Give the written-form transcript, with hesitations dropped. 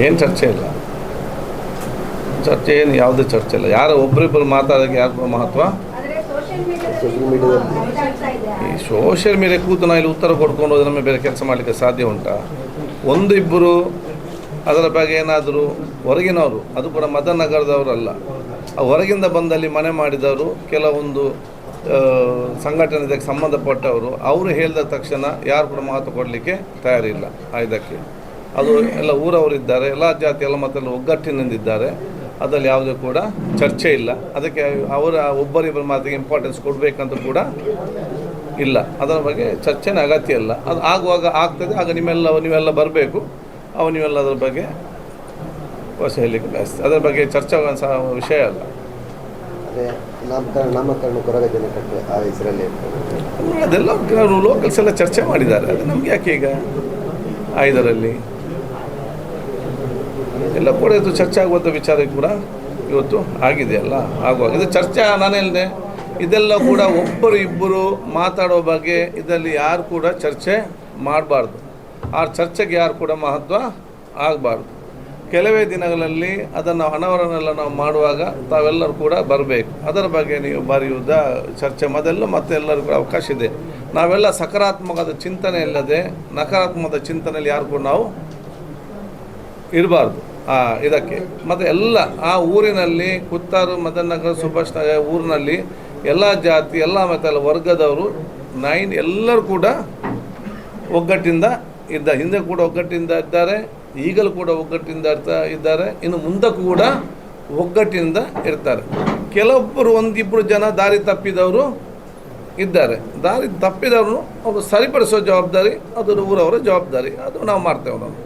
ಏನು ಚರ್ಚೆ ಇಲ್ಲ, ಚರ್ಚೆ ಏನು ಯಾವುದೇ ಚರ್ಚೆ ಇಲ್ಲ. ಯಾರು ಒಬ್ಬರಿಬ್ಬರು ಮಾತಾಡೋಕ್ಕೆ ಯಾರು ಮಹತ್ವ? ಈ ಸೋಷಿಯಲ್ ಮೀಡಿಯಾ ಕೂತು ನಾವು ಇಲ್ಲಿ ಉತ್ತರ ಕೊಡ್ಕೊಂಡು ಹೋದ್ರೆ ನಮಗೆ ಬೇರೆ ಕೆಲಸ ಮಾಡಲಿಕ್ಕೆ ಸಾಧ್ಯ ಉಂಟಾ? ಒಂದು ಇಬ್ಬರು ಅದರ ಬಗ್ಗೆ ಏನಾದರೂ ಹೊರಗಿನವರು, ಅದು ಕೂಡ ಮದನಗರದವರಲ್ಲ, ಆ ಹೊರಗಿಂದ ಬಂದಲ್ಲಿ ಮನೆ ಮಾಡಿದವರು, ಕೆಲವೊಂದು ಸಂಘಟನೆಗೆ ಸಂಬಂಧಪಟ್ಟವರು, ಅವರು ಹೇಳಿದ ತಕ್ಷಣ ಯಾರು ಕೂಡ ಮಹತ್ವ ಕೊಡಲಿಕ್ಕೆ ತಯಾರಿಲ್ಲ ಇದಕ್ಕೆ. ಅದು ಎಲ್ಲ ಊರವರಿದ್ದಾರೆ, ಎಲ್ಲ ಜಾತಿ ಎಲ್ಲ ಮತ್ತೆಲ್ಲ ಒಗ್ಗಟ್ಟಿನಿಂದಿದ್ದಾರೆ, ಅದರಲ್ಲಿ ಯಾವುದೇ ಕೂಡ ಚರ್ಚೆ ಇಲ್ಲ. ಅದಕ್ಕೆ ಅವರ ಒಬ್ಬರಿಬ್ಬರ ಮಾತಿಗೆ ಇಂಪಾರ್ಟೆನ್ಸ್ ಕೊಡಬೇಕಂತ ಕೂಡ ಇಲ್ಲ. ಅದರ ಬಗ್ಗೆ ಚರ್ಚೆನೇ ಅಗತ್ಯ ಇಲ್ಲ. ಅದು ಆಗುವಾಗ ಆಗ್ತದೆ, ಆಗ ನೀವೆಲ್ಲ ಬರಬೇಕು, ನೀವೆಲ್ಲ ಅದರ ಬಗ್ಗೆ ಹೊಸ ಹೇಳಲಿಕ್ಕೆ ಬಯಸ್ತದೆ. ಅದರ ಬಗ್ಗೆ ಚರ್ಚೆ ಸಹ ವಿಷಯ ಅಲ್ಲ. ಅದೆಲ್ಲ ಲೋಕಲ್ಸ್ ಎಲ್ಲ ಚರ್ಚೆ ಮಾಡಿದ್ದಾರೆ, ಅದು ನಮ್ಗೆ ಯಾಕೆ ಈಗ ಇದರಲ್ಲಿ ಎಲ್ಲ ಕೂಡ ಇದು ಚರ್ಚೆ ಆಗುವಂಥ ವಿಚಾರ ಕೂಡ ಇವತ್ತು ಆಗಿದೆಯಲ್ಲ, ಆಗುವಾಗ ಇದು ಚರ್ಚೆ. ನಾನು ಹೇಳಿದೆ, ಇದೆಲ್ಲ ಕೂಡ ಒಬ್ಬರು ಇಬ್ಬರು ಮಾತಾಡೋ ಬಗ್ಗೆ ಇದರಲ್ಲಿ ಯಾರು ಕೂಡ ಚರ್ಚೆ ಮಾಡಬಾರ್ದು, ಆ ಚರ್ಚೆಗೆ ಯಾರು ಕೂಡ ಮಹತ್ವ ಆಗಬಾರ್ದು. ಕೆಲವೇ ದಿನಗಳಲ್ಲಿ ಅದನ್ನು ಅನಾವರಣೆಲ್ಲ ನಾವು ಮಾಡುವಾಗ ತಾವೆಲ್ಲರೂ ಕೂಡ ಬರಬೇಕು. ಅದರ ಬಗ್ಗೆ ನೀವು ಬರೆಯುವುದ ಚರ್ಚೆ ಮೊದಲು ಮತ್ತೆ ಎಲ್ಲರಿಗೂ ಕೂಡ ಅವಕಾಶ ಇದೆ. ನಾವೆಲ್ಲ ಸಕಾರಾತ್ಮಕದ ಚಿಂತನೆ ಇಲ್ಲದೆ ನಕಾರಾತ್ಮಕದ ಚಿಂತನೆಯಲ್ಲಿ ಯಾರು ಕೂಡ ನಾವು ಇರಬಾರ್ದು ಇದಕ್ಕೆ. ಮತ್ತು ಎಲ್ಲ ಆ ಊರಿನಲ್ಲಿ ಕುತ್ತಾರು, ಮದನನಗರ, ಸುಭಾಷ್ ನಗರ ಊರಿನಲ್ಲಿ ಎಲ್ಲ ಜಾತಿ ಎಲ್ಲ ಮತ್ತೆಲ್ಲ ವರ್ಗದವರು ಎಲ್ಲರೂ ಕೂಡ ಒಗ್ಗಟ್ಟಿಂದ ಹಿಂದೆ ಕೂಡ ಒಗ್ಗಟ್ಟಿಂದ ಇದ್ದಾರೆ, ಈಗಲೂ ಕೂಡ ಒಗ್ಗಟ್ಟಿಂದ ಇದ್ದಾರೆ, ಇನ್ನು ಮುಂದಕ್ಕೂ ಕೂಡ ಒಗ್ಗಟ್ಟಿನಿಂದ ಇರ್ತಾರೆ. ಕೆಲವೊಬ್ಬರು ಒಂದಿಬ್ಬರು ಜನ ದಾರಿ ತಪ್ಪಿದವರು ಇದ್ದಾರೆ. ದಾರಿ ತಪ್ಪಿದವರು ಅವರು ಸರಿಪಡಿಸೋ ಜವಾಬ್ದಾರಿ ಅದು ಊರವರ ಜವಾಬ್ದಾರಿ, ಅದು ನಾವು ಮಾಡ್ತೇವೆ ನಾವು.